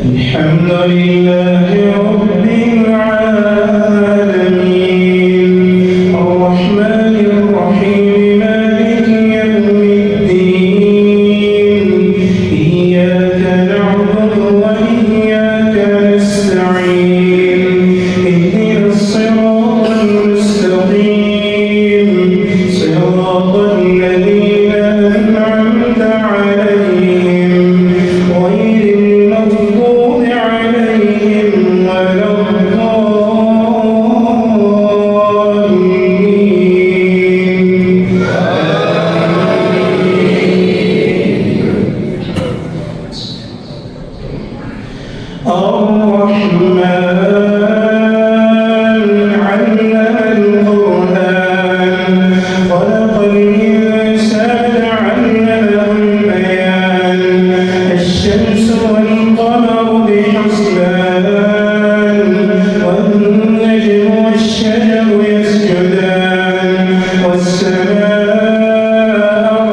الحمد لله رب العالمين الرحمن الرحيم مالك يوم الدين إياك نعبد وإياك نستعين اهدنا الصراط المستقيم صراط الذين أنعمت عليهم غير المغضوب عليهم ولا الضالين الرحمن علم القرآن خلق الإنسان علمه البيان الشمس والقمر بحسبان والنجم والشجر يسجدان والسماء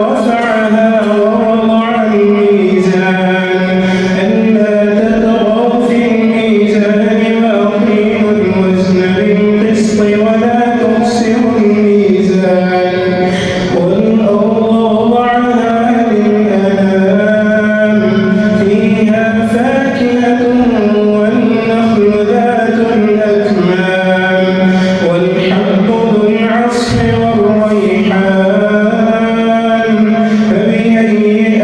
رفعها ووضع الميزان ألا تطغوا في الميزان وأقيموا الوزن بالقسط ولا تخسروا الميزان والأرض وضعها للأنام فيها فاكهة والنخل ذات الأكمام والحب ذو العصف والريحان فبأي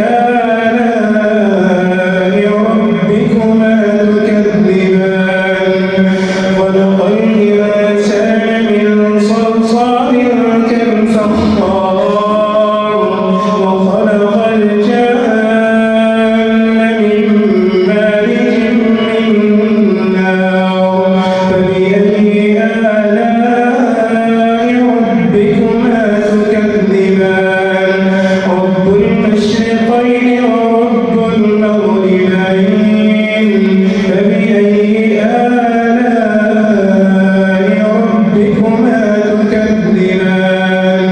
آلاء ربكما تكذبان خلق الإنسان من صلصال كالفخار وخلق الجان من مارج من نار فبأي آلاء ربكما تكذبان رب المشرقين ورب المغربين فبأي آلاء ربكما تكذبان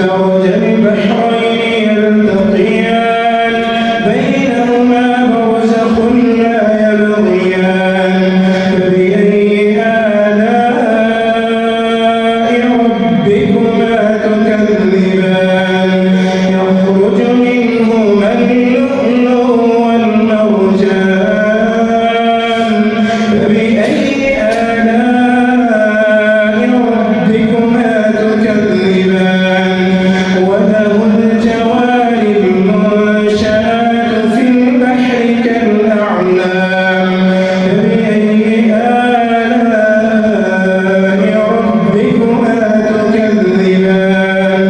مرج البحرين يلتقيان بينهما برزخ لا يبغيان فبأي آلاء ربكما تكذبان يخرج منهما اللؤلؤ والمرجان فبأي آلاء ربكما تكذبان وله الجوار المنشآت في البحر كالأعلام فبأي آلاء ربكما تكذبان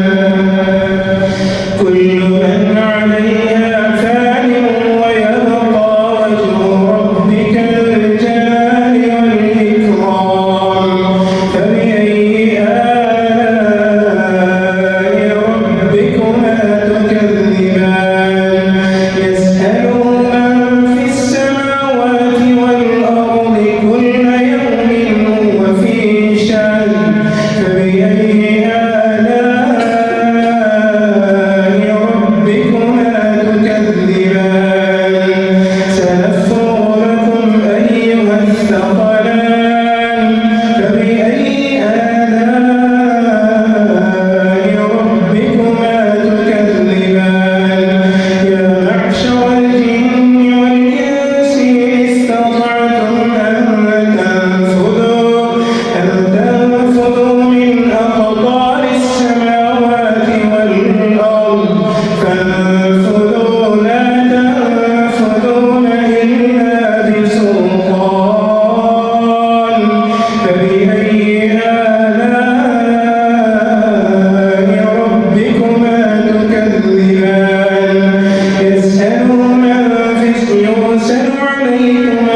كل من عليها فان ويبقى وجه ربك ذو الجلال والإكرام فبأي آلاء ربكما تكذبان يسأله من في السماوات والأرض كل يوم هو في شأن فبأي آلاء ربكما تكذبان سنفرغ لكم أيها الثقلان فبأي آلاء ربكما تكذبان يا معشر الجن والإنس إن استطعتم أن تنفذوا من أقطار السماوات والأرض فانفذوا لا تنفذون إلا بسلطان فبأي آلاء ربكما تكذبان يسأل عليكم